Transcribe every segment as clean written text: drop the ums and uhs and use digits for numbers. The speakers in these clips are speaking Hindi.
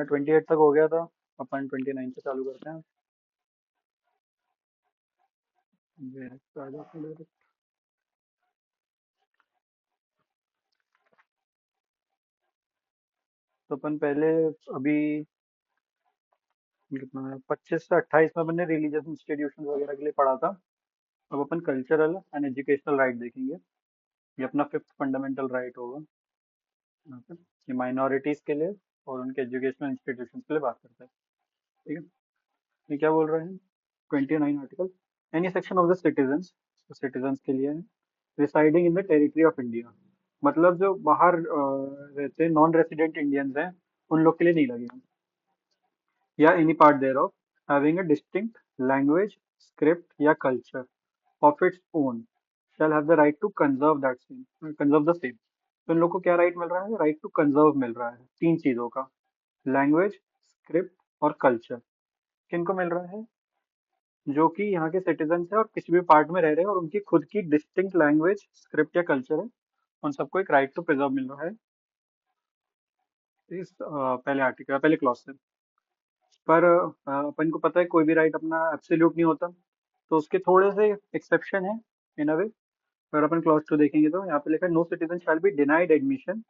अपना 28 तक हो गया था। अपन 29 से चालू करते हैं। Direct आ जाते हैं direct। तो अपन पहले अभी कितना है, 25 से 28 में अपन ने रिलीजियस इंस्टीट्यूशन वगैरह के लिए पढ़ा था। अब अपन कल्चरल एंड एजुकेशनल राइट देखेंगे। ये अपना फिफ्थ फंडामेंटल राइट होगा यहाँ पे। ये माइनॉरिटीज के लिए और उनके एजुकेशनल इंस्टीट्यूशन के लिए बात करता है। ठीक है। ये क्या बोल रहे हैं? 29 article. Any section of the citizens, citizens के लिए है, residing in the territory of India. मतलब जो बाहर रहते हैं, नॉन रेसिडेंट इंडियंस हैं, उन लोग के लिए नहीं लगेगा। या any part there of having a distinct language, script या culture of its own shall have the right to conserve that same, conserve the same. तो इन लोग को क्या राइट मिल रहा है? राइट टू कंजर्व मिल रहा है तीन चीजों का, लैंग्वेज, स्क्रिप्ट और कल्चर। किनको मिल रहा है? जो कि यहाँ के सिटीजन है और किसी भी पार्ट में रह रहे हैं और उनकी खुद की डिस्टिंक्ट लैंग्वेज, स्क्रिप्ट या कल्चर है, उन सबको एक राइट टू प्रिजर्व मिल रहा है इस पहले आर्टिकल, पहले क्लॉज से। पर अपन को पता है कोई भी राइट अपना एब्सोल्यूट नहीं होता, तो उसके थोड़े से एक्सेप्शन है इन अ वे। अगर अपन क्लॉज 2 देखेंगे तो यहाँ पे लिखा है, no citizen shall be denied admission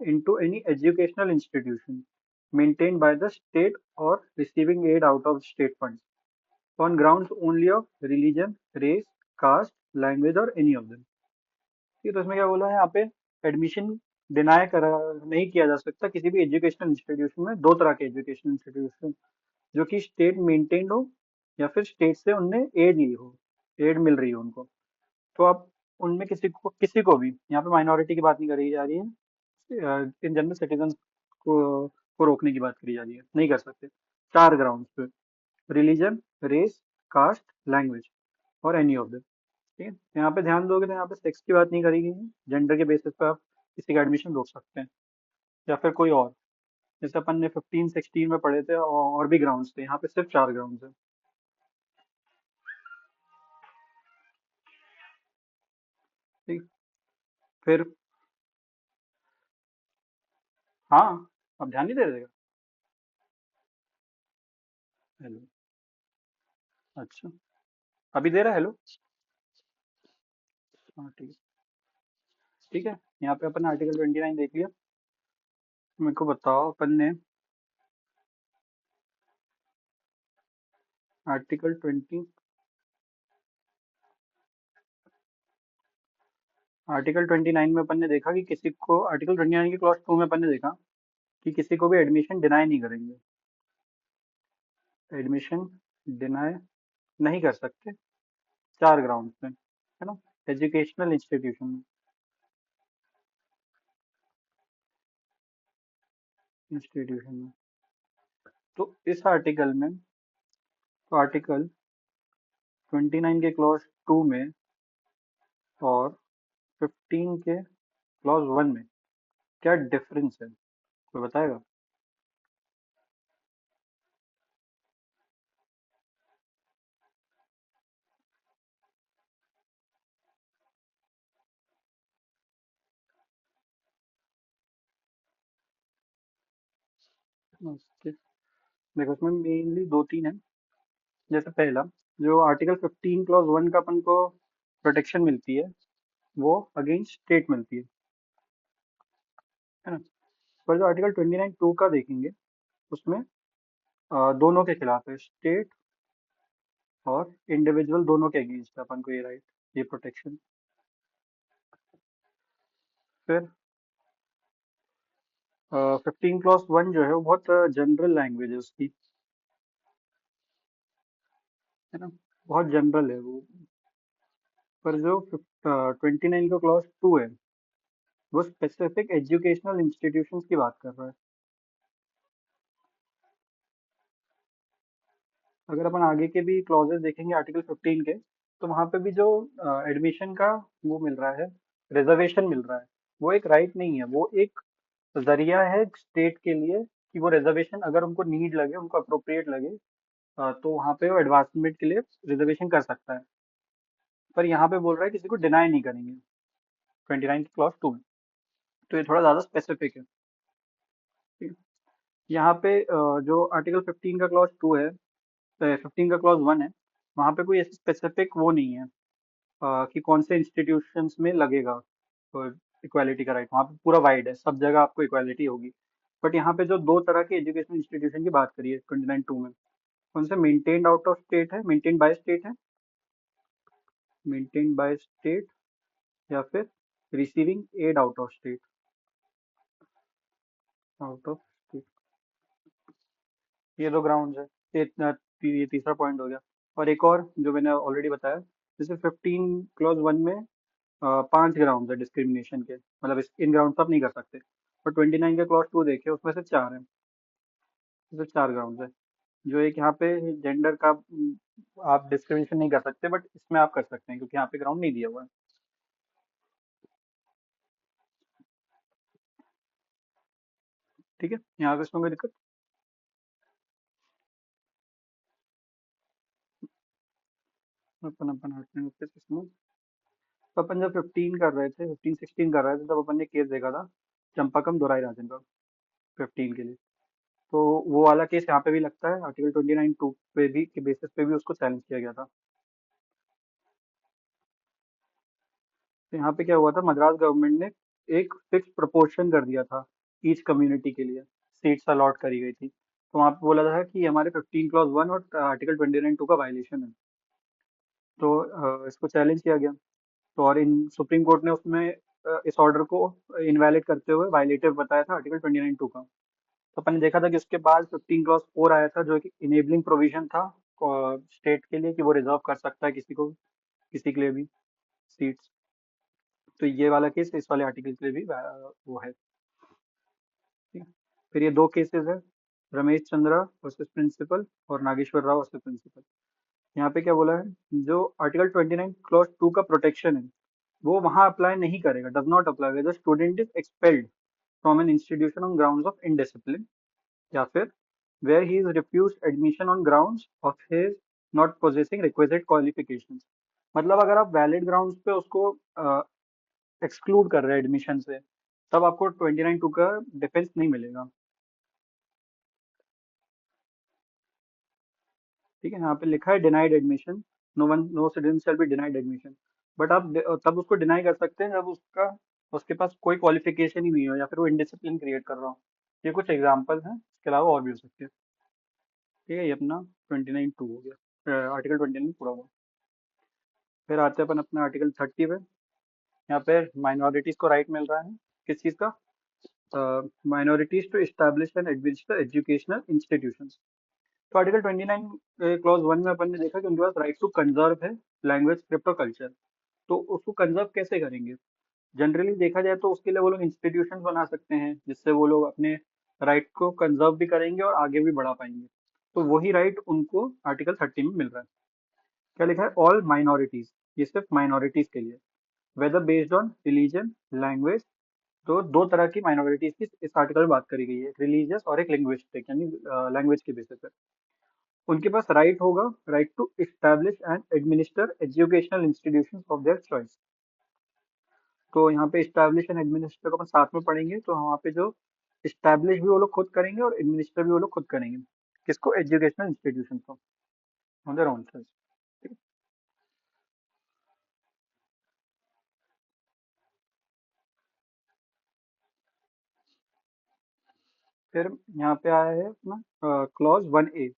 into any educational institution maintained by the state और receiving aid out of state fund on grounds only of religion, race, caste, language और एनी ऑफ देम। ठीक है, तो इसमें क्या बोला है यहाँ पे? एडमिशन डिनाई करा नहीं किया जा सकता किसी भी एजुकेशनल इंस्टीट्यूशन में। दो तरह के एजुकेशनल इंस्टीट्यूशन, जो कि स्टेट मेंटेन्ड हो या फिर स्टेट से उनने एड ली हो, एड मिल रही हो उनको। तो अब उनमें किसी को भी, यहाँ पे माइनॉरिटी की बात नहीं करी जा रही है, इन जनरल सिटीजन को रोकने की बात करी जा रही है, नहीं कर सकते। चार ग्राउंड पे, रिलीजन, रेस, कास्ट, लैंग्वेज और एनी ऑफ देम। ठीक है, यहाँ पे ध्यान दोगे तो यहाँ पे सेक्स की बात नहीं करी गई है। जेंडर के बेसिस पे आप किसी का एडमिशन रोक सकते हैं या फिर कोई और। जैसे अपन ने 15-16 में पढ़े थे, और भी ग्राउंड्स थे, यहाँ पे सिर्फ चार ग्राउंड्स है। ठीक। फिर हाँ, अब ध्यान नहीं दे रहे? हेलो। अच्छा, अभी दे रहा है? हेलो। हाँ ठीक है। ठीक है, यहाँ पे अपन आर्टिकल 29 देख लिया। मेरे को बताओ, अपन ने आर्टिकल 20, आर्टिकल 29 में अपन ने देखा कि किसी को, आर्टिकल 29 के क्लॉज 2 में अपन ने देखा कि किसी को भी एडमिशन डिनाई नहीं करेंगे। एडमिशन डिनाई नहीं कर सकते चार ग्राउंड पे, है ना? एजुकेशनल इंस्टीट्यूशन में, इंस्टीट्यूशन में। तो इस आर्टिकल में, तो आर्टिकल 29 के क्लॉज 2 में और 15 के क्लॉज 1 में क्या डिफरेंस है, कोई बताएगा? ओके, देखो इसमें मेनली दो तीन है। जैसे पहला, जो आर्टिकल 15 क्लॉज 1 का अपन को प्रोटेक्शन मिलती है, वो अगेंस्ट स्टेट मिलती है ना? पर जो आर्टिकल 29(2) का देखेंगे, उसमें दोनों के खिलाफ है, स्टेट और इंडिविजुअल दोनों के अगेंस्ट है अपन को ये राइट, ये प्रोटेक्शन। फिर 15 क्लॉज 1 जो है वो बहुत जनरल लैंग्वेज है उसकी, है ना? बहुत जनरल है वो। पर जो 29 का क्लॉज 2 है, वो स्पेसिफिक एजुकेशनल इंस्टीट्यूशंस की बात कर रहा है। अगर अपन आगे के भी क्लॉजेस देखेंगे आर्टिकल 15 के, तो वहां पे भी जो एडमिशन का वो मिल रहा है, रिजर्वेशन मिल रहा है, वो एक राइट नहीं है, वो एक जरिया है स्टेट के लिए कि वो रिजर्वेशन अगर उनको नीड लगे, उनको अप्रोप्रिएट लगे, तो वहां पे वो एडवांसमेंट के लिए रिजर्वेशन कर सकता है। पर यहाँ पे बोल रहा है किसी को डिनाई नहीं करेंगे 29 क्लॉज 2 में। तो ये थोड़ा ज्यादा स्पेसिफिक है। ठीक है? यहाँ पे जो आर्टिकल 15 का क्लॉज 2 है, 15 का क्लॉज 1 है, वहाँ पे कोई ऐसी स्पेसिफिक वो नहीं है कि कौन से इंस्टीट्यूशंस में लगेगा इक्वालिटी का राइट। वहाँ पे पूरा वाइड है, सब जगह आपको इक्वालिटी होगी। बट यहाँ पे जो दो तरह के एजुकेशन इंस्टीट्यूशन की बात करी है 29(2) में, कौन से मेंटेन्ड आउट ऑफ स्टेट है, मेंटेन्ड बाय स्टेट है, मेंटेन्ड बाय स्टेट, या फिर receiving aid out of state, out of state. ये दो ग्राउंड्स है। ये तीसरा पॉइंट हो गया। और एक और जो मैंने ऑलरेडी बताया, जैसे 15 क्लॉज 1 में 5 ग्राउंड है डिस्क्रिमिनेशन के, मतलब इन ग्राउंड आप नहीं कर सकते। और 29 के क्लॉज 2 देखे, उसमें से 4 है, सिर्फ 4 ग्राउंड है। जो एक यहाँ पे जेंडर का आप डिस्क्रिमिनेशन नहीं कर सकते, बट इसमें आप कर सकते हैं क्योंकि यहाँ पे ग्राउंड नहीं दिया हुआ है। ठीक है, यहाँ पे इसमें कोई दिक्कत। अपन अपन हटते हैं उससे इसमें। तो अपन जब 15 कर रहे थे, 15 16 कर रहे थे, तब अपन ने केस देखा था चंपाकम दोराई राजन का, 15 के लिए। तो वो वाला केस यहाँ पे भी लगता है, आर्टिकल 29(2) पे भी के बेसिस पे भी उसको चैलेंज किया गया था। तो यहाँ पे क्या हुआ था, मद्रास गवर्नमेंट ने एक फिक्स प्रोपोर्शन कर दिया था ईच कम्युनिटी के लिए, सीट्स अलॉट करी गई थी। तो वहाँ पे बोला था कि हमारे 15 क्लॉज 1 और आर्टिकल 29(2) का वायलेशन है। तो इसको चैलेंज किया गया। तो और इन सुप्रीम कोर्ट ने उसमें इस ऑर्डर को इनवैलिड करते हुए वायलेटिव बताया था आर्टिकल 29(2) का। तो अपन ने देखा था कि उसके बाद 15 क्लॉज 4 आया था, जो कि इनेबलिंग प्रोविजन था स्टेट के लिए कि वो रिजर्व कर सकता है किसी को, किसी के लिए भी सीट्स। तो ये वाला केस इस वाले आर्टिकल के लिए भी वो है। ठीक है। फिर ये दो केसेस है, रमेश चंद्रा वर्सेस प्रिंसिपल और नागेश्वर राव वर्सेस प्रिंसिपल। यहाँ पे क्या बोला है, जो आर्टिकल 29 क्लॉज 2 का प्रोटेक्शन है, वो वहां अप्लाई नहीं करेगा, does not apply whether student is expelled from an institution on grounds of indiscipline, या फिर where he is refused admission on grounds of his not possessing requisite qualifications। मतलब अगर आप वैलिड ग्राउंड्स पे उसको एक्सक्लूड कर रहे हैं एडमिशन से, तब आपको 29(2) का डिफेंस नहीं मिलेगा। ठीक है, यहाँ पे लिखा है denied admission, no one no citizen shall be denied admission. But आप तब उसको डिनाई कर सकते हैं जब उसके पास कोई क्वालिफिकेशन ही नहीं हो, या फिर वो इंडिसिप्लिन क्रिएट कर रहा हो। ये कुछ एग्जाम्पल हैं, इसके अलावा और भी हो सकते हैं। ठीक है, ये अपना 29(2) हो गया, आर्टिकल 29 पूरा हुआ। फिर आते हैं अपन अपना आर्टिकल 30 पे। यहाँ पे माइनॉरिटीज को राइट मिल रहा है किस चीज का, minorities to establish and administer educational institutions. तो आर्टिकल 29 क्लॉज 1 में अपन ने देखा कि उनके पास राइट टू कंजर्व है लैंग्वेज, स्क्रिप्ट और कल्चर। तो उसको कंजर्व कैसे करेंगे, जनरली देखा जाए तो उसके लिए वो लोग इंस्टीट्यूशन बना सकते हैं, जिससे वो लोग अपने राइट को कंजर्व भी करेंगे और आगे भी बढ़ा पाएंगे। तो वही राइट उनको आर्टिकल 30 में मिल रहा है। क्या लिखा है, ऑल माइनॉरिटीज, ये सिर्फ माइनॉरिटीज के लिए, whether based on religion, language. तो दो तरह की माइनॉरिटीज की इस आर्टिकल में बात करी गई है, एक रिलीजियस और एक लिंग्विस्टिक, यानी लैंग्वेज के बेसिस पे। उनके पास राइट होगा, right to establish and administer educational institutions of their choice. तो यहाँ पे एस्टैब्लिश एंड एडमिनिस्टर को अपन साथ में पढ़ेंगे, तो वहाँ पे जो एस्टैब्लिश भी वो लोग खुद करेंगे और एडमिनिस्टर भी वो लोग खुद करेंगे, किसको, एजुकेशनल इंस्टीट्यूशन को, ऑन देयर ओन चॉइस। फिर यहाँ पे आया है अपना क्लॉज 1A।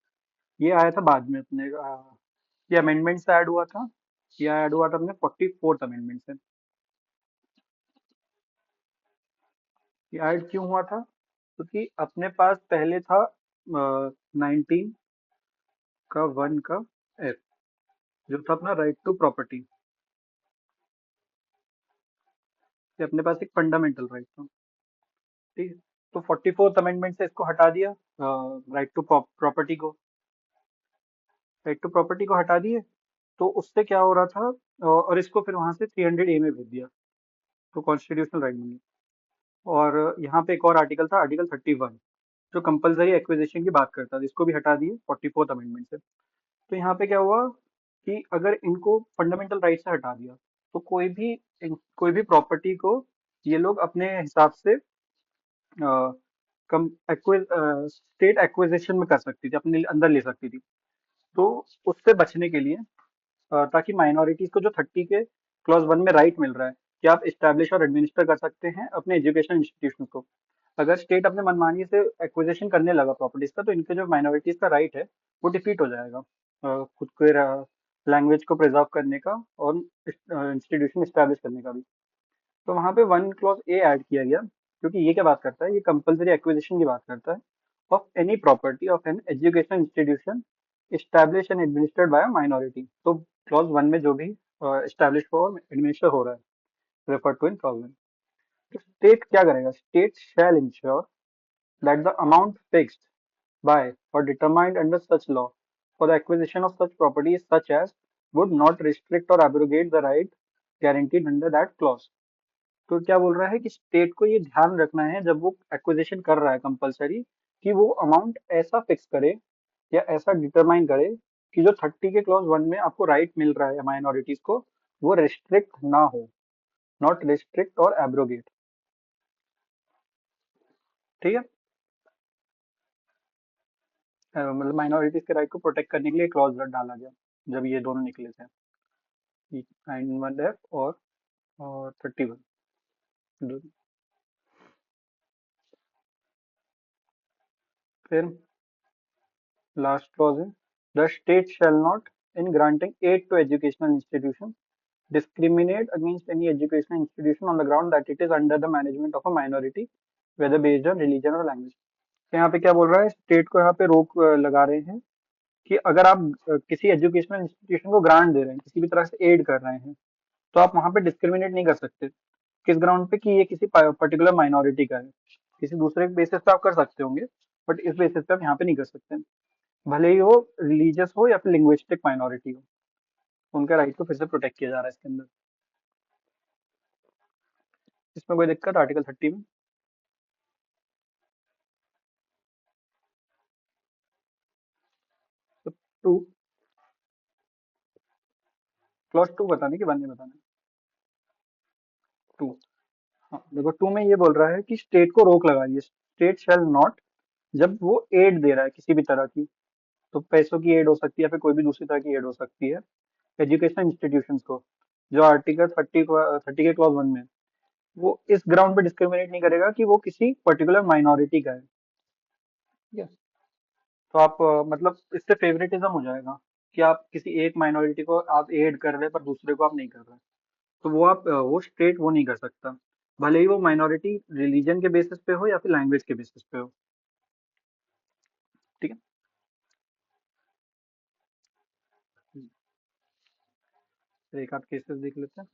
ये आया था बाद में अपने ये अमेंडमेंट से ऐड हुआ था, ये ऐड हुआ था अपने 44th अमेंडमेंट से। ये ऐड क्यों हुआ था, क्योंकि अपने पास पहले था 19 का 1 का एफ, जो था अपना राइट टू प्रॉपर्टी। ये अपने पास एक फंडामेंटल राइट था। ठीक है, तो 44th अमेंडमेंट से इसको हटा दिया, राइट टू प्रॉपर्टी को, राइट टू प्रॉपर्टी को हटा दिए। तो उससे क्या हो रहा था, और इसको फिर वहां से 300A में भेज दिया, तो कॉन्स्टिट्यूशनल राइट बन गया। और यहाँ पे एक और आर्टिकल था, आर्टिकल 31, जो कंपलसरी एक्विजिशन की बात करता था, इसको भी हटा दिए 44th अमेंडमेंट से। तो यहाँ पे क्या हुआ कि अगर इनको फंडामेंटल राइट से हटा दिया, तो कोई भी प्रॉपर्टी को ये लोग अपने हिसाब से कम स्टेट एक्विजिशन में कर सकती थी, अपने अंदर ले सकती थी। तो उससे बचने के लिए ताकि माइनॉरिटीज को जो 30 के क्लॉज 1 में राइट मिल रहा है कि आप इस्टेब्लिश और एडमिनिस्टर कर सकते हैं अपने एजुकेशन इंस्टीट्यूशन को, अगर स्टेट अपने मनमानी से एक्विजिशन करने लगा प्रॉपर्टीज का, तो इनके जो माइनॉरिटीज का राइट है वो डिफीट हो जाएगा खुद के लैंग्वेज को प्रिजर्व करने का और इंस्टीट्यूशन इस्टेब्लिश करने का भी। तो वहाँ पे 1 क्लॉज ए ऐड किया गया, क्योंकि ये क्या बात करता है, ये कंपलसरी एक्विजिशन की बात करता है of any property of an education institution established and administered by a minority। तो क्लॉज 1 में जो भी established और एडमिनिस्टर हो रहा है रेफर टू इन क्लॉज 1। तो स्टेट क्या करेगा, state shall ensure that the amount fixed by or determined under such law for the acquisition of such property is such as would not restrict or abrogate the right guaranteed under that clause। तो क्या बोल रहा है कि स्टेट को ये ध्यान रखना है जब वो एक्विजिशन कर रहा है कंपलसरी, कि वो अमाउंट ऐसा फिक्स करे या ऐसा डिटरमाइन करे कि जो 30 के क्लॉज 1 में आपको राइट मिल रहा है माइनॉरिटीज को, वो रिस्ट्रिक्ट ना हो, नॉट रिस्ट्रिक्ट और एब्रोगेट। ठीक है। मतलब माइनॉरिटीज के राइट को प्रोटेक्ट करने के लिए क्लॉज डाला गया जब ये दोनों निकले थे, 91F और 31। फिर लास्ट क्लॉज है, the state shall not in granting aid to educational institution discriminate against any educational institution on the ground that it is under the management of a minority whether based on religion or language। तो यहाँ पे क्या बोल रहा है, स्टेट को यहाँ पे रोक लगा रहे हैं कि अगर आप किसी एजुकेशनल इंस्टीट्यूशन को ग्रांट दे रहे हैं, किसी भी तरह से एड कर रहे हैं, तो आप वहाँ पे डिस्क्रिमिनेट नहीं कर सकते। किस ग्राउंड पे, कि ये किसी पर्टिकुलर माइनॉरिटी का है। किसी दूसरे बेसिस पे आप कर सकते होंगे, बट इस बेसिस पे आप यहाँ पे नहीं कर सकते, भले ही वो रिलीजियस हो या फिर लिंग्विस्टिक माइनॉरिटी हो। उनका राइट को फिर से प्रोटेक्ट किया जा रहा है इसके अंदर। इसमें कोई दिक्कत आर्टिकल 30 में? तो टू, क्लॉज 2 बताने की 1 नहीं बताना। टू, हाँ देखो 2 में ये बोल रहा है कि स्टेट को रोक लगा रही है, स्टेट शैल नॉट, जब वो एड दे रहा है किसी भी तरह की, तो पैसों की एड हो सकती है या फिर कोई भी दूसरी तरह की एड हो सकती है एजुकेशन इंस्टीट्यूशंस को, जो आर्टिकल 30 के क्लॉज 1 में है, वो इस ग्राउंड पे डिस्क्रिमिनेट नहीं करेगा कि वो किसी पर्टिकुलर माइनॉरिटी का है। ठीक है। तो आप मतलब इससे फेवरेटिज्म हो जाएगा कि आप किसी एक माइनॉरिटी को आप एड कर रहे हैं पर दूसरे को आप नहीं कर रहे, तो वो आप वो स्टेट वो नहीं कर सकता, भले ही वो माइनॉरिटी रिलीजन के बेसिस पे हो या फिर लैंग्वेज के बेसिस पे हो। ठीक है। तो एक आध केसेस देख लेते हैं।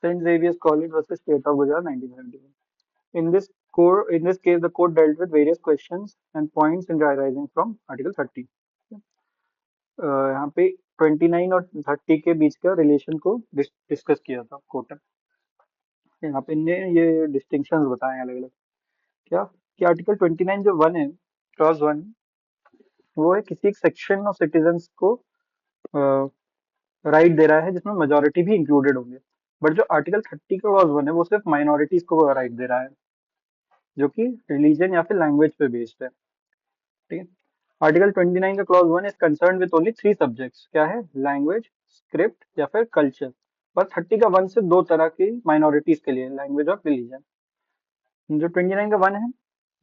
Saint Xavier's College versus state of Gujarat 1971। In this case, the court dealt with various questions and points in arising from Article 30। यहाँ पे 29 और 30 के बीच का रिलेशन को डिस्कस किया था कोर्ट ने। यहाँ पे इनने ये डिस्टिंक्शंस बताए अलग अलग। क्या, कि आर्टिकल 29 जो 1 है, क्लॉज 1, वो है किसी एक सेक्शन ऑफ सिटीजन्स को राइट दे रहा है जिसमें मेजोरिटी भी इंक्लूडेड होंगे, बट जो आर्टिकल 30 का क्लॉज 1 है वो सिर्फ माइनॉरिटीज को राइट दे रहा है, जो कि रिलीजन या फिर लैंग्वेज पे बेस्ड है। ठीक है। आर्टिकल 29 का clause 1 is concern with only 3 subjects, क्या है, लैंग्वेज, स्क्रिप्ट या फिर कल्चर। पर 30 का 1 सिर्फ 2 तरह की माइनॉरिटीज के लिए, लैंग्वेज और रिलीजन। जो 29 का 1 है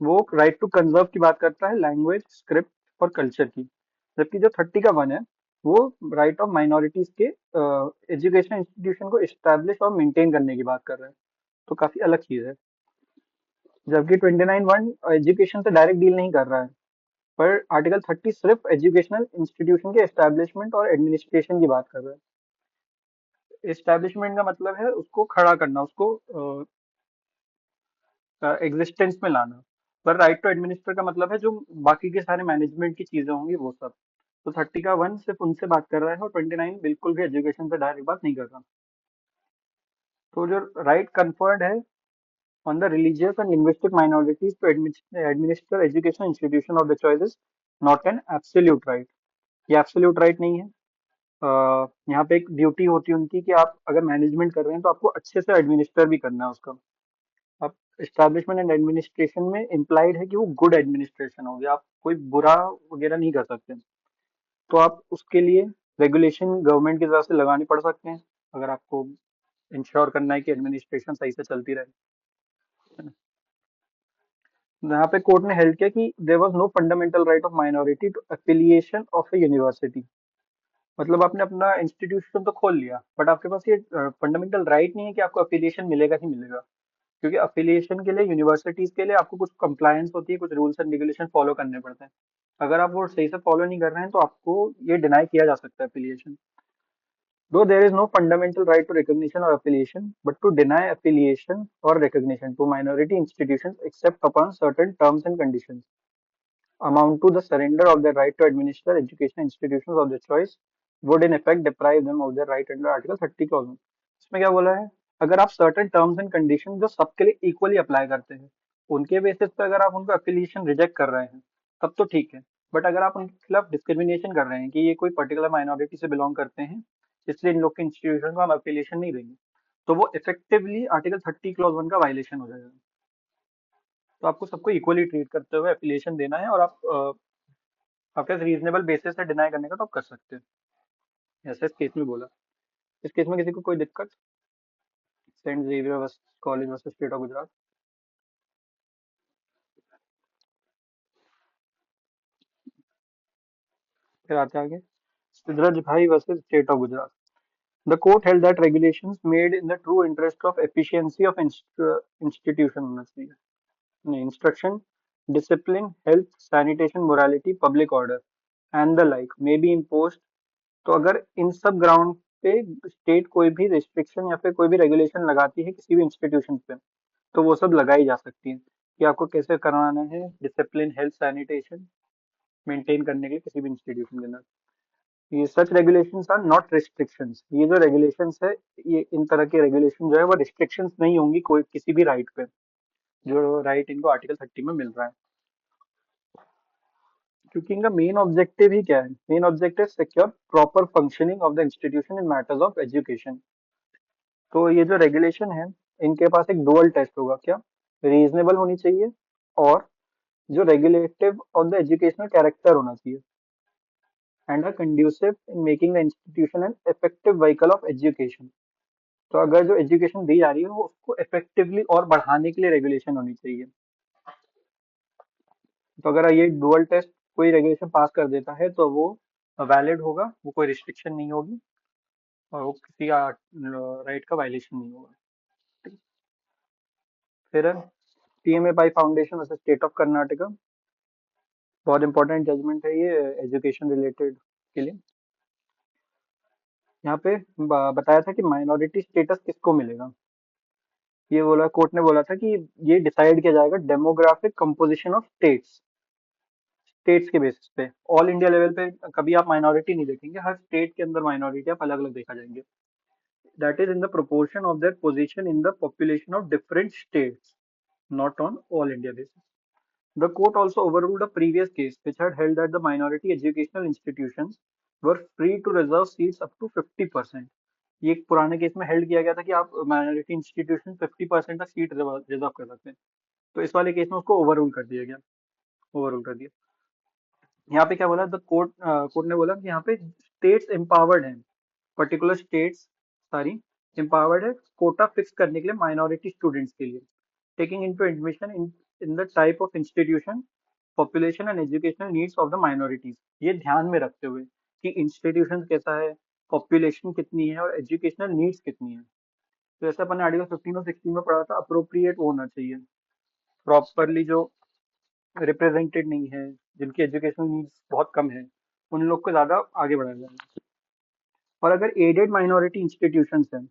वो राइट टू कंजर्व की बात करता है, लैंग्वेज, स्क्रिप्ट और कल्चर की, जबकि जो 30 का 1 है वो राइट ऑफ माइनॉरिटीज के एजुकेशन इंस्टीट्यूशन को इस्टेब्लिश और मेंटेन करने की बात कर रहा है। तो काफी अलग चीज है। जबकि 29(1) एजुकेशन से डायरेक्ट डील नहीं कर रहा है, पर आर्टिकल 30 सिर्फ एजुकेशनल इंस्टीट्यूशन के एस्टेब्लिशमेंट और एडमिनिस्ट्रेशन की बात कर रहा है। एस्टेब्लिशमेंट का मतलब है उसको खड़ा करना, उसको एग्जिस्टेंस में लाना, पर राइट टू एडमिनिस्टर का मतलब है जो बाकी के सारे मैनेजमेंट की चीजें होंगी वो सब। तो 30 का 1 सिर्फ उनसे बात कर रहा है और 29 बिल्कुल भी एजुकेशन से डायरेक्ट बात नहीं कर रहा। तो जो राइट कन्फर्ड है on the religious and linguistic minorities to administer education institution of the choice is not an absolute right। ये absolute right नहीं है, यहाँ पे एक ड्यूटी होती है उनकी कि आप अगर मैनेजमेंट कर रहे हैं तो आपको अच्छे से एडमिनिस्टर भी करना है उसका। अब एस्टैब्लिशमेंट एंड एडमिनिस्ट्रेशन में इम्प्लाइड है कि वो गुड एडमिनिस्ट्रेशन हो गया, आप कोई बुरा वगैरह नहीं कर सकते। तो आप उसके लिए रेगुलेशन गवर्नमेंट की तरफ से लगानी पड़ सकते हैं, अगर आपको इंश्योर करना है कि एडमिनिस्ट्रेशन सही से चलती रहे, है ना। यहाँ पे कोर्ट ने हेल्ड किया कि there was no fundamental right of minority to affiliation of a university. मतलब आपने अपना इंस्टीट्यूशन तो खोल लिया, बट आपके पास ये फंडामेंटल राइट नहीं है कि आपको अफिलिएशन मिलेगा ही मिलेगा। क्योंकि अफिलिएशन के लिए यूनिवर्सिटीज के लिए आपको कुछ कंप्लायंस होती है, कुछ रूल्स एंड रेगुलेशन फॉलो करने पड़ते हैं। अगर आप वो सही से फॉलो नहीं कर रहे हैं तो आपको ये डिनाई किया जा सकता है affiliation. Though there is no fundamental right to recognition or affiliation, but to deny affiliation or recognition to minority institutions except upon certain terms and conditions amount to the surrender of their right to administer educational institutions of their choice would in effect deprive them of their right under Article 30 clause 1। इसमें क्या बोला है, अगर आप certain terms and conditions जो सबके लिए इक्वली अप्लाई करते हैं, उनके बेसिस पे अगर आप उनका affiliation रिजेक्ट कर रहे हैं तब तो ठीक है। बट अगर आप उनके खिलाफ डिस्क्रिमिनेशन कर रहे हैं कि ये कोई पर्टिकुलर माइनॉरिटी से बिलोंग करते हैं, इसलिए इन लोग के इंस्टीट्यूशन को हम affiliation नहीं देंगे, तो वो इफेक्टिवली आर्टिकल 30 क्लॉज 1 का वायलेशन हो जाएगा। तो आपको सबको इक्वली ट्रीट करते हुए एफिलिएशन देना है, और आपके रीजनेबल बेसिस से डिनाई करने का तो आप कर सकते हैं, ऐसा इस केस में बोला। इस केस में किसी को कोई दिक्कत? Saint Xavier College versus state of Gujarat. फिर आते आगे, Sidhraj bhai versus state of Gujarat. The court held that regulations made in the true interest of efficiency of institution होना चाहिए, नहीं, instruction, discipline, health, sanitation, morality, public order and the like may be imposed. तो अगर इन सब ग्राउंड पे स्टेट कोई भी रिस्ट्रिक्शन या फिर कोई भी रेगुलेशन लगाती है किसी भी इंस्टीट्यूशन पे, तो वो सब लगाई जा सकती है कि आपको कैसे करवाना है डिसिप्लिन, हेल्थ, सैनिटेशन मेंटेन करने के लिए किसी भी इंस्टीट्यूशन के अंदर। ये सच रेगुलेशंस आर नॉट रिस्ट्रिक्शंस, ये जो रेगुलेशंस है, ये इन तरह के रेगुलेशन जो है वो रिस्ट्रिक्शंस नहीं होंगी कोई किसी भी राइट पे, जो राइट इनको आर्टिकल 30 में मिल रहा है। क्योंकि इनका मेन ऑब्जेक्टिव ही क्या है, main objective secure proper functioning of the institution in matters of education. तो ये जो रेगुलेशन है, इनके पास एक डुअल टेस्ट होगा, क्या, रीजनेबल होनी चाहिए, और जो regulative of the educational character होना चाहिए, and are conducive in making the institution an effective vehicle of education. तो अगर जो एजुकेशन दी जा रही है वो उसको इफेक्टिवली और बढ़ाने के लिए रेगुलेशन होनी चाहिए। तो अगर ये डुअल टेस्ट कोई रेगुलेशन पास कर देता है तो वो वैलिड होगा, वो कोई रिस्ट्रिक्शन नहीं होगी, और वो किसी राइट का वायलेशन नहीं होगा। ठीक। फिर TMA by foundation versus state of Karnataka. बहुत इंपॉर्टेंट जजमेंट है ये एजुकेशन रिलेटेड के लिए। यहाँ पे बताया था कि माइनॉरिटी स्टेटस किसको मिलेगा। ये बोला, कोर्ट ने बोला था कि ये डिसाइड किया जाएगा demographic composition of states, states के बेसिस पे। ऑल इंडिया लेवल पे कभी आप माइनॉरिटी नहीं देखेंगे, हर स्टेट के अंदर माइनॉरिटी आप अलग अलग देखा जाएंगे। That is in the proportion of their position in the population of different states, not on all India basis. The court also overruled a previous case which had held that the minority educational institutions were free to reserve seats up to 50%। ये एक पुराने केस में हेल्ड किया गया था कि आप माइनॉरिटी इंस्टीट्यूशन 50% तक सीट रिजर्व कर सकते हैं। तो इस वाले केस में उसको ओवररूल कर दिया गया, ओवररूल कर दिया। यहाँ पे क्या बोला, द कोर्ट ने बोला कि यहाँ पे स्टेट्स एम्पावर्ड हैं, पर्टिकुलर स्टेट्स सारी एम्पावर्ड है कोटा फिक्स करने के लिए माइनॉरिटी स्टूडेंट्स के लिए, taking into admission in the type of institution, population and educational needs of the minorities। ये ध्यान में रखते हुए कि इंस्टीट्यूशन कैसा है, पॉपुलेशन कितनी है और एजुकेशनल नीड्स कितनी है। तो जैसे अपन ने आर्टिकल 15 और 16 में पढ़ा था, अप्रोप्रिएट होना चाहिए, प्रॉपरली जो रिप्रेजेंटेड नहीं है, जिनकी एजुकेशनल नीड्स बहुत कम है, उन लोग को ज्यादा आगे बढ़ाया जाएगा। और अगर एडेड माइनॉरिटी इंस्टीट्यूशंस हैं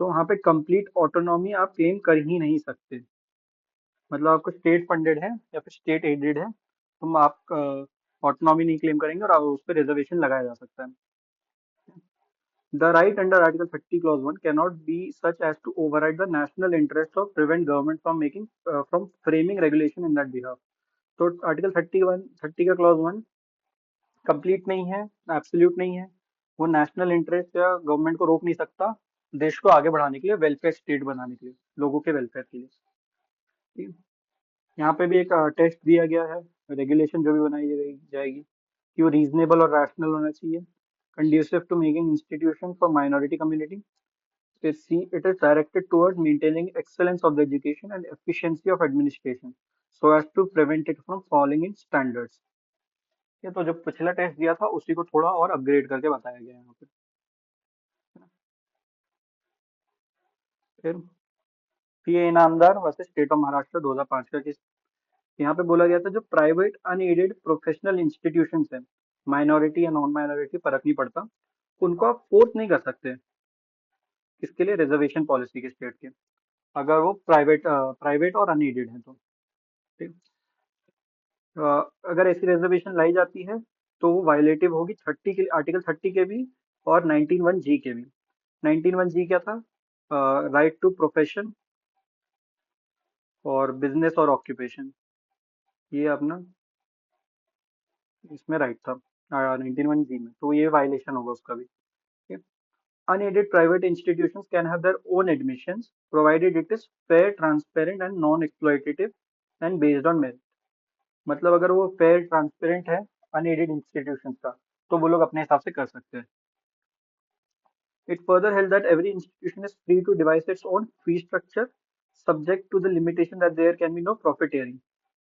तो वहाँ पे कंप्लीट ऑटोनॉमी आप क्लेम कर ही नहीं सकते। मतलब आपको स्टेट फंडेड है या फिर स्टेट एडेड है, तुम आप ऑटोनॉमी नहीं क्लेम करेंगे और आप उस पर रिजर्वेशन लगाया जा सकता है। The right under Article 30 Clause 1 cannot be such as to override the national interest or prevent government from making from framing regulation in that behalf। तो आर्टिकल 30 का क्लॉज 1 कंप्लीट नहीं है, एब्सोल्यूट नहीं है, वो नेशनल इंटरेस्ट या गवर्नमेंट को रोक नहीं सकता देश को आगे बढ़ाने के लिए, वेलफेयर स्टेट बनाने के लिए, लोगों के वेलफेयर के लिए। ठीक है? यहाँ पे भी एक टेस्ट दिया गया है, रेगुलेशन जो भी बनाई जाएगी कि वो रीजनेबल और रैशनल होना चाहिए, conducive to making institutions for minority community. It is directed towards maintaining excellence of the education and efficiency of administration, so as to prevent it from falling in standards. ये तो जो पिछला टेस्ट दिया था उसी को थोड़ा और अपग्रेड करके बताया गया है यहाँ पे। फिर PA Inamdar versus state of Maharashtra 2005 का केस। यहाँ पे बोला गया था जो प्राइवेट अनएडेड प्रोफेशनल इंस्टीट्यूशंस हैं, माइनॉरिटी या नॉन माइनॉरिटी फर्क नहीं पड़ता, उनको आप फोर्स नहीं कर सकते इसके लिए रिजर्वेशन पॉलिसी के स्टेट के, अगर वो प्राइवेट और अनएडेड है तो। ठीक। अ, अगर ऐसी रिजर्वेशन लाई जाती है तो वो वायलेटिव होगी 30 के, आर्टिकल 30 के भी और 19(1) के भी। 19(1) क्या था? राइट टू प्रोफेशन और बिजनेस और ऑक्यूपेशन, ये अपना इसमें राइट था 19(1) में, तो ये वायलेशन होगा उसका भी। ठीक। Unaided private institutions can have their own admissions provided it is fair, transparent and non-exploitative and based on merit। मतलब अगर वो फेयर ट्रांसपेरेंट है अनएडेड इंस्टीट्यूशंस का, तो वो लोग अपने हिसाब से कर सकते हैं। It further held that every institution is free to devise its own fee structure subject to the limitation that there can be no profiteering।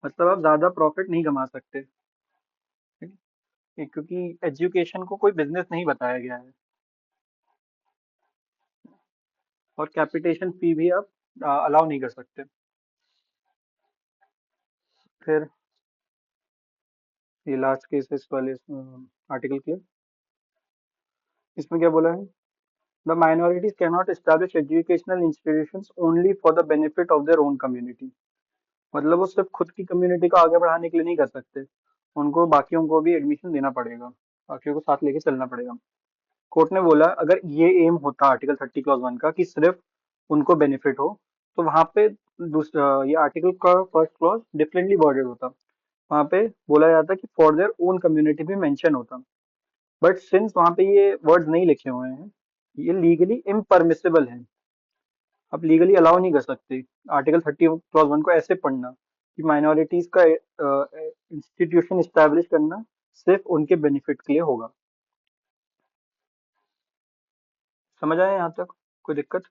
मतलब आप ज्यादा प्रॉफिट नहीं कमा सकते। ठीक है? क्योंकि एजुकेशन को कोई बिजनेस नहीं बताया गया है। और कैपिटेशन फी भी आप अलाउ नहीं कर सकते। फिर ये लास्ट केसेस वाले आर्टिकल के, इसमें क्या बोला है? The minorities can not establish educational institutions only for the benefit of their own community. मतलब वो सिर्फ खुद की कम्युनिटी को आगे बढ़ाने के लिए नहीं कर सकते, उनको बाकियों को भी एडमिशन देना पड़ेगा, बाकियों को साथ लेके चलना पड़ेगा। कोर्ट ने बोला अगर ये एम होता आर्टिकल 30 क्लॉज 1 का कि सिर्फ उनको बेनिफिट हो, तो वहां पे दूसरा ये आर्टिकल का फर्स्ट क्लॉज डिफरेंटली वर्डेड होता। वहां पे बोला जाता कि फॉर देयर ओन कम्युनिटी भी मेंशन होता, बट सिंस वहां पे ये वर्ड्स नहीं लिखे हुए हैं, ये लीगली इम्परमिसिबल है। आप लीगली अलाउ नहीं कर सकते आर्टिकल 30 क्लॉज 1 को ऐसे पढ़ना कि माइनॉरिटीज का इंस्टीट्यूशन इस्टेब्लिश करना सिर्फ उनके बेनिफिट के लिए होगा। समझ आया यहाँ तक? कोई दिक्कत?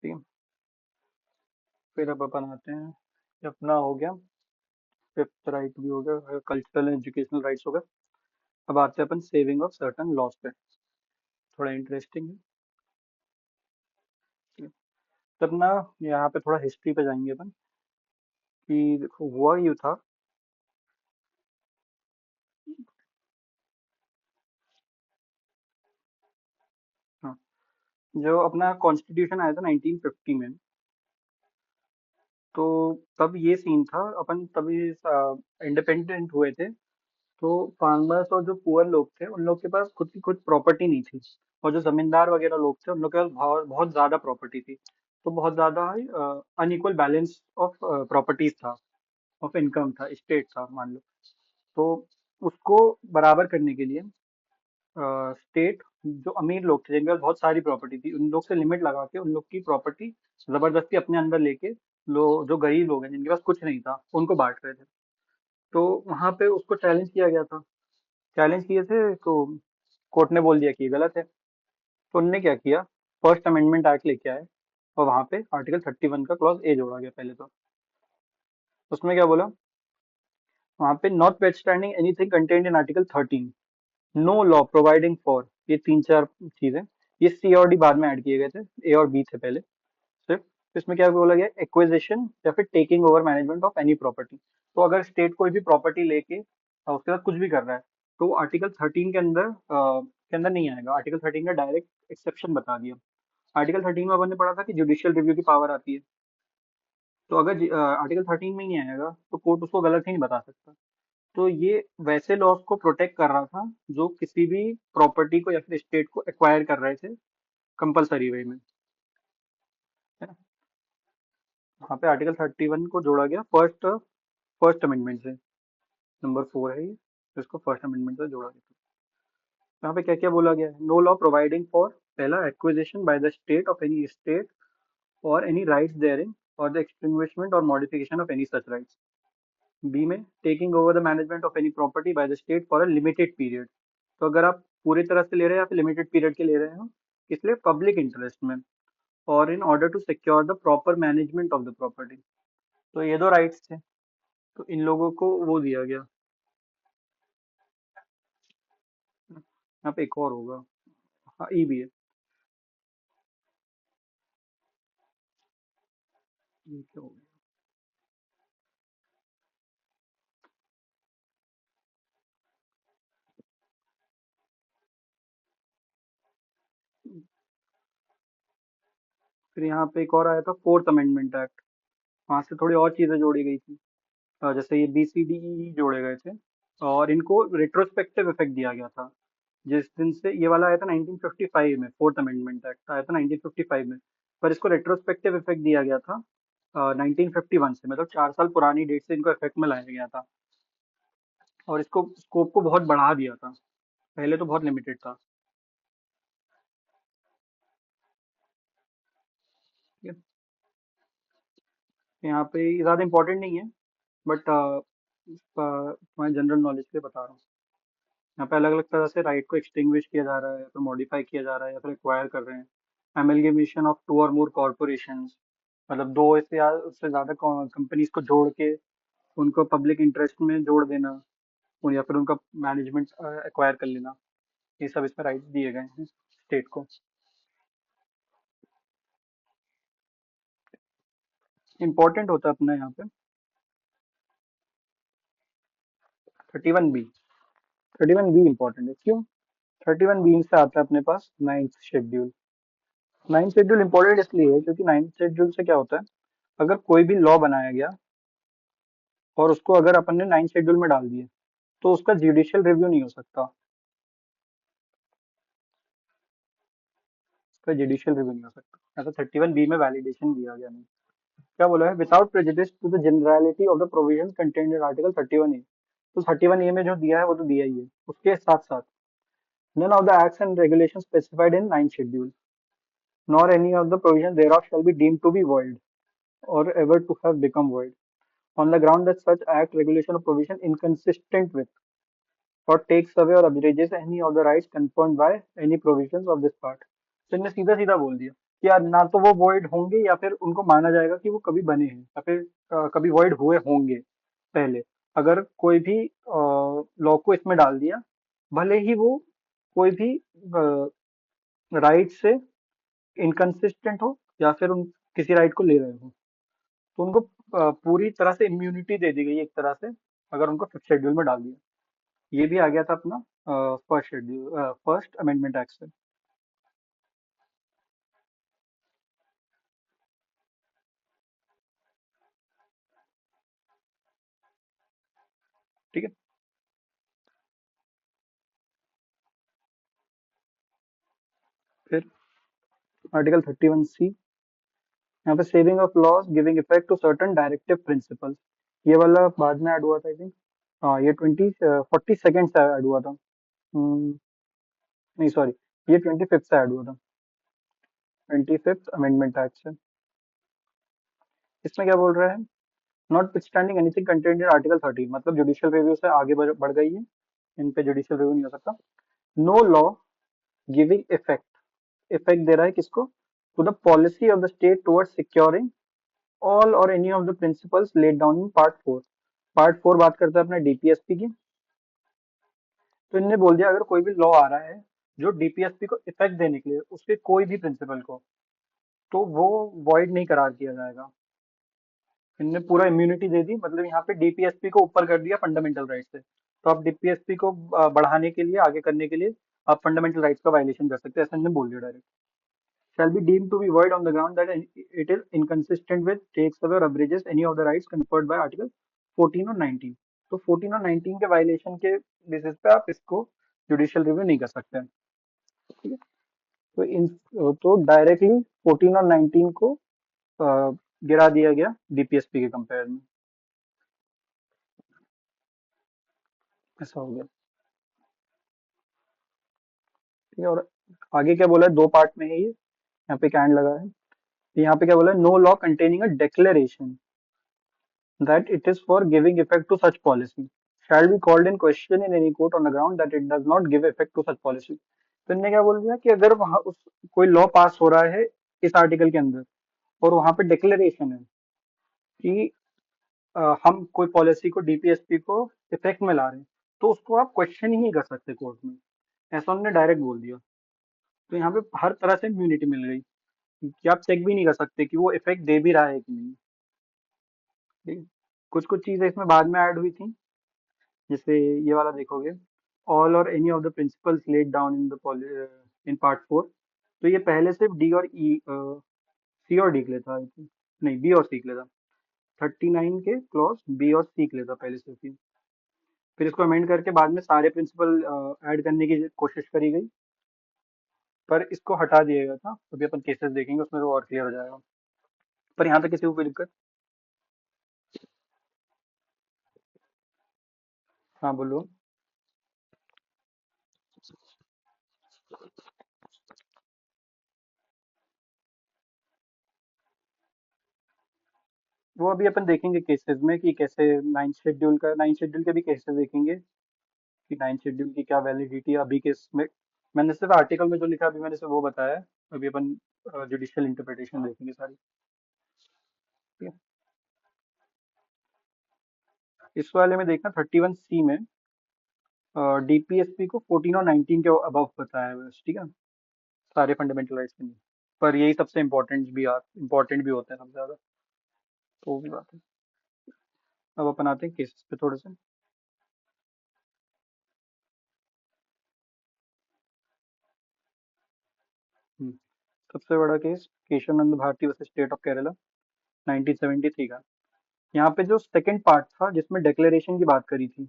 ठीक है। फिर अब अपन आते हैं, ये अपना हो गया फिफ्थ राइट भी हो गया, कल्चरल एंड एजुकेशनल राइट्स हो गए। अब आते हैं अपन सेविंग ऑफ सर्टन लॉस पे, थोड़ा इंटरेस्टिंग है। ठीक है। तब ना यहाँ पे थोड़ा हिस्ट्री पे जाएंगे अपन कि देखो हुआ यूँ था। हाँ, जो अपना कॉन्स्टिट्यूशन आया था 1950 में, तो तब ये सीन था, अपन तभी इंडिपेंडेंट हुए थे, तो फार्मर्स और जो पुअर लोग थे उन लोग के पास खुद की कुछ प्रॉपर्टी नहीं थी, और जो जमींदार वगैरह लोग थे उन लोग के पास बहुत बहुत ज्यादा प्रॉपर्टी थी। तो बहुत ज्यादा अनइक्वल बैलेंस ऑफ प्रॉपर्टीज था, ऑफ इनकम था, स्टेट था मान लो। तो उसको बराबर करने के लिए स्टेट, जो अमीर लोग थे जिनके पास बहुत सारी प्रॉपर्टी थी, उन लोग से लिमिट लगा के उन लोग की प्रॉपर्टी जबरदस्ती अपने अंदर लेके जो गरीब लोग हैं जिनके पास कुछ नहीं था उनको बांट रहे थे। तो वहां पे उसको चैलेंज किया गया था, चैलेंज किए थे तो कोर्ट ने बोल दिया कि ये गलत है। तो उनने क्या किया, फर्स्ट अमेंडमेंट एक्ट लेके आए, और वहां पे आर्टिकल 31 का क्लॉज ए जोड़ा गया पहले तो। उसमें क्या बोला, वहां पे notwithstanding anything contained in article 13, no law providing for, ये तीन चार चीजें, ये सी और डी बाद में ऐड किए गए थे, ए और बी थे पहले सिर्फ। तो इसमें क्या बोला गया, एक्विजिशन या फिर taking over management of any property. तो अगर स्टेट कोई भी प्रॉपर्टी लेके उसके साथ कुछ भी कर रहा है, तो आर्टिकल 13 के अंदर नहीं आएगा। आर्टिकल 13 का डायरेक्ट एक्सेप्शन बता दिया। आर्टिकल 13 में अपन ने पढ़ा था कि जुडिशियल रिव्यू की पावर आती है, तो अगर आर्टिकल 13 में ही नहीं आएगा तो कोर्ट उसको गलत ही नहीं बता सकता। तो ये वैसे लॉज को प्रोटेक्ट कर रहा था जो किसी भी प्रॉपर्टी को या फिर स्टेट को एक्वायर कर रहे थे कंपलसरी वे में, है ना। वहाँ पे आर्टिकल 31 को जोड़ा गया फर्स्ट फर्स्ट अमेंडमेंट से। नंबर 4 है ये, तो इसको फर्स्ट अमेंडमेंट से जोड़ा गया। यहाँ पे क्या क्या बोला गया है? नो लॉ प्रोवाइडिंग फॉर, पहला, acquisition by the state of any state और एनी राइट्स देयरिन और द एक्सटिंग्विशमेंट और modification of any such rights. B में, taking over the management of any property by the state for a limited period. तो अगर आप पूरी तरह से ले रहे हैं या फिर लिमिटेड पीरियड के ले रहे हो, इसलिए पब्लिक इंटरेस्ट में, और in order to secure the proper management of the property. तो ये दो राइट्स थे, तो इन लोगों को वो दिया गया। यहाँ पे एक और होगा, हाँ ई भी है। ये क्या हो गया? फिर यहाँ पे एक और आया था, फोर्थ अमेंडमेंट एक्ट। वहां से थोड़ी और चीजें जोड़ी गई थी। जैसे ये बी सी डी ई जोड़े गए थे, और इनको रिट्रोस्पेक्टिव इफेक्ट दिया गया था। जिस दिन से ये वाला आया था 1955 में, फोर्थ अमेंडमेंट एक्ट आया था 1955 में, पर इसको रेट्रोस्पेक्टिव इफेक्ट दिया गया था 1951 से, मतलब 4 साल पुरानी डेट से इनको इफेक्ट में लाया गया था। और इसको स्कोप को बहुत बढ़ा दिया था, पहले तो बहुत लिमिटेड था। ठीक है, यहाँ पे ज्यादा इंपॉर्टेंट नहीं है, बट तुम्हारे जनरल नॉलेज के लिए बता रहा हूँ। यहाँ पे अलग अलग तरह से राइट को एक्सटिंग्विश किया जा रहा है, या फिर मॉडिफाई किया जा रहा है, या फिर एक्वायर कर रहे हैं। एमलगेमेशन ऑफ टू और मोर कॉर्पोरेशंस, मतलब दो इससे या उससे ज्यादा कंपनीज को जोड़ के उनको पब्लिक इंटरेस्ट में जोड़ देना, या फिर उनका मैनेजमेंट एक्वायर कर लेना। ये सब इसमें राइट्स दिए गए हैं स्टेट को। इम्पोर्टेंट होता है अपना यहाँ पे 31 बी। 31 बी इम्पोर्टेंट है, क्यों? 31 बी से आता है अपने पास ninth schedule. Ninth schedule important इसलिए है क्योंकि नाइन्थ शेड्यूल से क्या होता है, अगर कोई भी लॉ बनाया गया और उसको अगर अपन ने नाइन्थ शेड्यूल में डाल दिए, तो उसका जुडिशियल रिव्यू नहीं हो सकता। उसका जुडिशियल रिव्यू नहीं हो सकता, ऐसा 31 बी में वैलिडेशन दिया गया नहीं। क्या बोला है? Without prejudice to the generality of the provision contained in article 31 A. तो 31 ए में जो दिया है वो तो दिया ही है, उसके साथ साथ none of the acts and regulations specified in ninth schedule, nor any of the provisions thereof shall be deemed to be void or ever to have become void on the ground that such act, regulation, or provision inconsistent with or takes away or abridges any of the rights conferred by any provisions of this part। तो इनने सीधा सीधा बोल दिया कि यार ना तो वो void होंगे, या फिर उनको माना जाएगा कि वो कभी बने हैं, या फिर कभी void हुए होंगे पहले। अगर कोई भी लॉ को इसमें डाल दिया, भले ही वो कोई भी राइट से इनकंसिस्टेंट हो, या फिर उन किसी राइट को ले रहे हो, तो उनको पूरी तरह से इम्यूनिटी दे दी गई एक तरह से, अगर उनको फिफ्थ शेड्यूल में डाल दिया। ये भी आ गया था अपना first schedule, first amendment act से। ठीक है, फिर आर्टिकल 31 सी, यहाँ पे saving of laws giving effect to certain directive principles. ये वाला बाद में ऐड हुआ था आई थिंक। हाँ, ये 42 से ऐड हुआ था। हम्म, नहीं सॉरी, ये 25 से ऐड हुआ था, 25 अमेंडमेंट एक्ट से। इसमें क्या बोल रहा है? Not standing anything content in article 13, मतलब जुडिशियल रिव्यू से आगे बढ़ गई है, इन पे जुडिशियल रिव्यू नहीं हो सकता। No law giving effect, effect दे रहा है किसको? To the policy of the state towards securing all और any of the principles laid down in part 4। Part 4 बात करता है अपने डीपीएसपी की। तो इनने बोल दिया अगर कोई भी लॉ आ रहा है जो डीपीएसपी को इफेक्ट देने के लिए, उसके कोई भी प्रिंसिपल को, तो वो वॉइड नहीं करार किया जाएगा। इनने पूरा इम्यूनिटी दे दी, मतलब यहाँ पे डीपीएसपी को ऊपर कर दिया फंडामेंटल राइट से। तो आप डीपीएसपी को बढ़ाने के लिए, आगे करने के लिए, आप फंडामेंटल राइट्स का वायलेशन कर सकते हैं, ऐसा इन्होंने बोल दिया direct. Shall be deemed to be void on the ground that it is inconsistent with, takes away or abridges any of the rights conferred by article 14 और 19। तो 14 और 19 के वायलेशन के बेसिस पे आप इसको जुडिशियल रिव्यू नहीं कर सकते हैं। ठीक है, तो इन, तो डायरेक्टली 14 और 19 को गिरा दिया गया डीपीएसपी के कंपेयर में। ऐसा हो गया। ठीक है, और आगे क्या बोला है, दो पार्ट में है ये, यहाँ पे कैंड लगा है। यहाँ पे क्या बोला है, no law containing a declaration that it is for giving effect to such policy shall be called in question in any court on the ground that it does not give effect to such policy। तो इनने क्या बोल दिया कि अगर वहां उस कोई लॉ पास हो रहा है इस आर्टिकल के अंदर, और वहां पे डिक्लेरेशन है कि हम कोई पॉलिसी को, डीपीएसपी को इफेक्ट में ला रहे हैं, तो उसको आप क्वेश्चन ही नहीं कर सकते कोर्ट में। ऐसा उन्होंने डायरेक्ट बोल दिया। तो यहाँ पे हर तरह से इम्यूनिटी मिल गई कि आप चेक भी नहीं कर सकते कि वो इफेक्ट दे भी रहा है कि नहीं। ठीक है? कुछ कुछ चीजें इसमें बाद में ऐड हुई थी, जैसे ये वाला देखोगे, ऑल और any of the principles laid down in the in part 4। तो ये पहले सिर्फ डी और ई, सी और डी के लिए था I think। नहीं, बी और सी के लिए था। 39 के क्लॉज बी और सी के लिए था पहले सिर्फ ये। फिर इसको अमेंड करके बाद में सारे प्रिंसिपल ऐड करने की कोशिश करी गई, पर इसको हटा दिया गया था। अभी अपन केसेस देखेंगे उसमें तो और क्लियर हो जाएगा। पर यहाँ तक किसी को कोई दिक्कत? हाँ बोलो। वो अभी अपन देखेंगे केसेस में कि कैसे नाइन्थ शेड्यूल के भी केसेस देखेंगे कि नाइन्थ शेड्यूल की क्या वैलिडिटी है अभी के इसमें। मैंने सिर्फ आर्टिकल में जो लिखा अभी मैंने सिर्फ वो बताया है। अभी अपन जुडिशियल इंटरप्रिटेशन देखेंगे सारी। ठीक है? इस वाले में देखना 31C में डीपीएसपी को 14 और 19 के अबव बताया हुआ है। ठीक है, सारे फंडामेंटल राइट्स के नहीं, पर यही सबसे इम्पोर्टेंट भी होते हैं सबसे ज्यादा। तो वो भी बात है। अब अपन आते हैं केसेस पे थोड़े से। हम्म, सबसे बड़ा case Kesavananda Bharati versus state of Kerala 1973 का। यहाँ पे जो सेकंड पार्ट था जिसमें डिक्लेरेशन की बात करी थी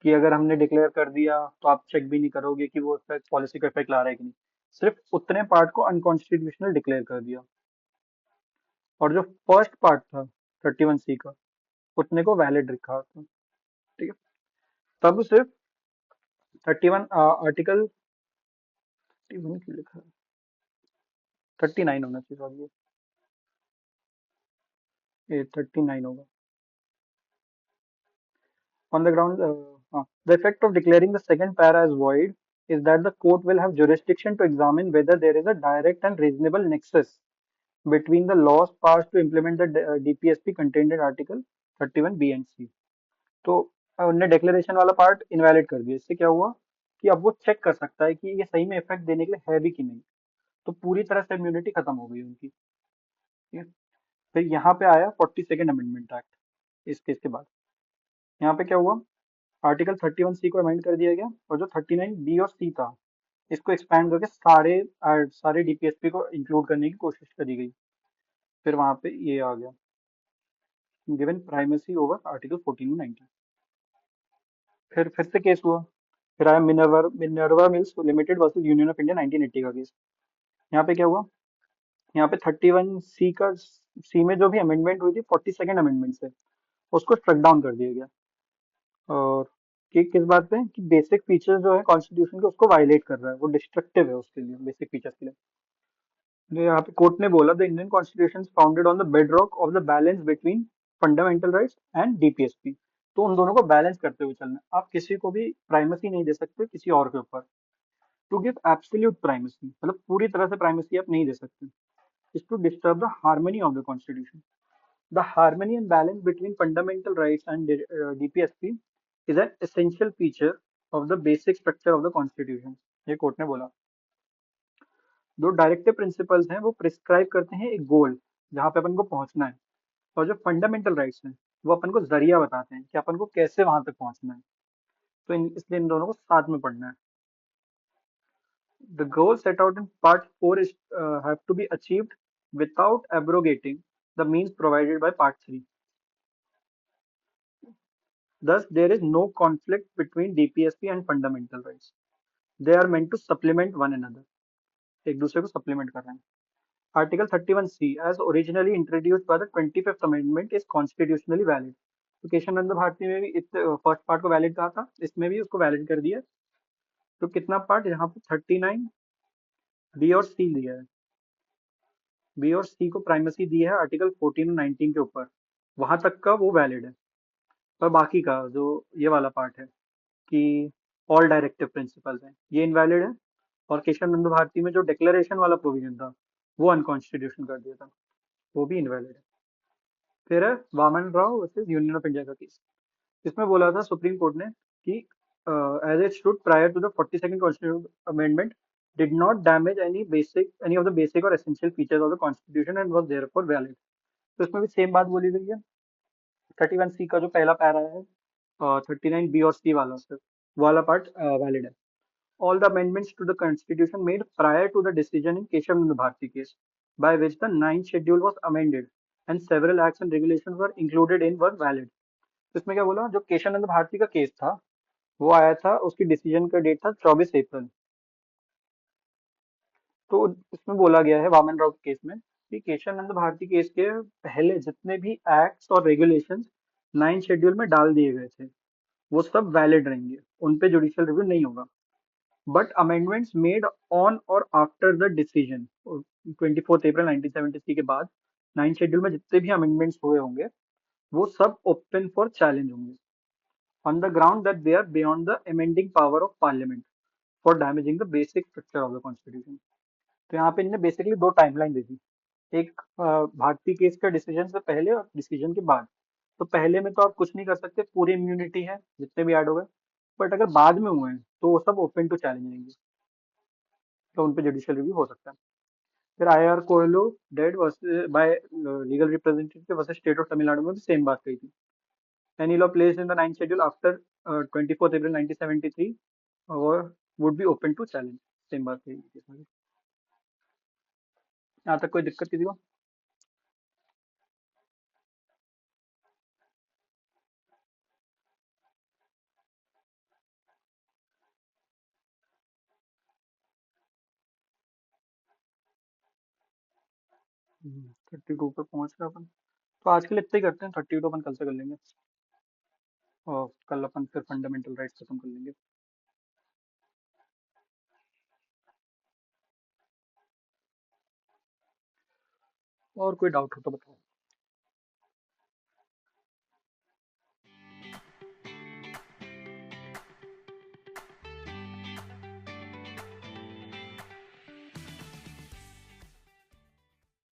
कि अगर हमने डिक्लेयर कर दिया तो आप चेक भी नहीं करोगे कि वो पॉलिसी को इफेक्ट ला रहा है कि नहीं, सिर्फ उतने पार्ट को अनकॉन्स्टिट्यूशनल डिक्लेयर कर दिया। और जो फर्स्ट पार्ट था 31C का, उतने को वैलिड रखा था। ठीक है, तब सिर्फ 31 आर्टिकल 31 क्यों लिखा है, 39 होना चाहिए सॉरी, ये 39 होगा। On the ground, the effect of declaring the second para as void is that the court will have jurisdiction to examine whether there is a direct and reasonable nexus between the laws passed to implement the DPSP contained in Article 31B and C। तो उनने डिक्लेरेशन वाला पार्ट इनवैलिड कर दिया। इससे क्या हुआ कि अब वो चेक कर सकता है कि ये सही में इफेक्ट देने के लिए है भी कि नहीं। तो पूरी तरह से इम्यूनिटी खत्म हो गई उनकी। ठीक है, फिर यहाँ पे आया 42nd अमेंडमेंट एक्ट इस केस के बाद। यहाँ पे क्या हुआ, आर्टिकल 31C को अमेंड कर दिया गया, और जो 39B और C था इसको एक्सपैंड करके सारे डीपीएसपी को इंक्लूड करने की कोशिश करी गई। फिर वहां पे ये आ गया, गिवन प्राइमेसी ओवर आर्टिकल 14 और 19। फिर से केस हुआ। फिर आया Minerva mills limited versus Union of India 1980 का केस। यहाँ पे क्या हुआ, यहाँ पे 31C में जो भी अमेंडमेंट हुई थी 42nd अमेंडमेंट से, उसको स्ट्रक डाउन कर दिया गया। और किस बात पे कि बेसिक फीचर्स जो है कॉन्स्टिट्यूशन के उसको वायलेट कर रहा है, वो डिस्ट्रक्टिव है उसके लिए, बेसिक फीचर्स के लिए। जो यहाँ पे कोर्ट ने बोला, the Indian constitution founded on the bed rock of the balance between fundamental rights and DPSP. तो उन दोनों को बैलेंस करते हुए चलना है। आप किसी को भी प्राइमेसी नहीं दे सकते किसी और के ऊपर। टू गिव एब्सोल्यूट प्राइमेसी मतलब पूरी तरह से प्राइमेसी आप नहीं दे सकते, is to disturb the harmony of the constitution. The harmony and balance between fundamental rights and DPSP is an essential feature of the basic structure of the constitution. ये कोर्ट ने बोला। जो डायरेक्टिव प्रिंसिपल्स हैं वो प्रिस्क्राइब करते हैं एक गोल जहाँ पे अपन को पहुंचना है, और जो फंडामेंटल राइट्स हैं वो अपन को जरिया बताते हैं कि अपन को कैसे वहां तक पहुंचना है। तो इसलिए इन दोनों को साथ में पढ़ना है। The goal set out in part 4 is have to be achieved without abrogating the means provided by part 3। Thus there is no conflict between DPSP and fundamental rights, they are meant to supplement one another। एक दूसरे को सप्लीमेंट कर रहे हैं। Article 31C, as originally introduced by the 25th Amendment, is constitutionally valid। तो केशवानंद भारती में भी फर्स्ट पार्ट को वैलिड कहा था, इसमें भी उसको वैलिड कर दिया। तो कितना पार्ट यहाँ पे 39 बी और सी दिया है। बी और सी को प्राइमेसी दी है आर्टिकल 14 और 19 के ऊपर, वहां तक का वो वैलिड है। पर बाकी का जो ये वाला पार्ट है कि ऑल डायरेक्टिव प्रिंसिपल्स हैं, ये इनवैलिड है। और केशवानंद भारती में जो डिक्लेरेशन वाला प्रोविजन था वो अनकॉन्स्टिट्यूशनल कर दिया था, वो भी इनवैलिड है। फिर है Waman Rao versus Union of India का केस। इसमें बोला था सुप्रीम कोर्ट ने कि as it stood prior to the 42nd constitution amendment did not damage any of the basic और essential features of the constitution and was therefore valid. तो इसमें भी सेम बात बोली गई है। 31C का जो पहला पैरा है, 39 बी और सी वाला से वो वाला पार्ट वैलिड है। All the amendments to the Constitution made prior to the decision in Keshav Bharati case, by which the ninth schedule was amended and several acts and regulations were included in were valid. तो इसमें क्या बोला, जो केशवानंद भारती का केस था वो आया था, उसकी डिसीजन का डेट था 24 अप्रैल। तो इसमें बोला गया है वामन राव के केस में कि केशवानंद भारती केस के पहले जितने भी एक्ट्स और रेगुलेशंस 9th शेड्यूल में डाल दिए गए थे वो सब वैलिड रहेंगे, उन पे जुडिशियल रिव्यू नहीं होगा। But amendments made on or after the decision 24 April 1973 के बाद 9th शेड्यूल में जितने भी अमेंडमेंट्स हुए होंगे वो सब ओपन फॉर चैलेंज होंगे on the ground that they are beyond the amending power of parliament for damaging the basic structure of the constitution. तो यहाँ पे इन्होंने बेसिकली दो टाइमलाइन दी थी, एक भारतीय केस का डिसीजन से पहले और डिसीजन के बाद। तो पहले में तो आप कुछ नहीं कर सकते, पूरी इम्यूनिटी है जितने भी ऐड हो गए, बट अगर बाद में हुए हैं तो वो सब ओपन टू चैलेंज रहेंगे, तो उन पे जुडिशियल रिव्यू हो सकता है। फिर IR Coelho dead by legal representative versus state of Tamil Nadu में भी सेम बात कही थी। Any law placed in the 9th schedule after 24 April 1973 और would be open to challenge, same बात कही थी इसमें भी। यहाँ तक कोई दिक्कत किसी को? हम्म, 32 पर पहुंच रहे अपन। तो आज के लिए इतना ही करते हैं, 32 अपन कल से कर लेंगे और कल अपन फिर फंडामेंटल राइट्स खत्म कर लेंगे। और कोई डाउट हो तो बताओ।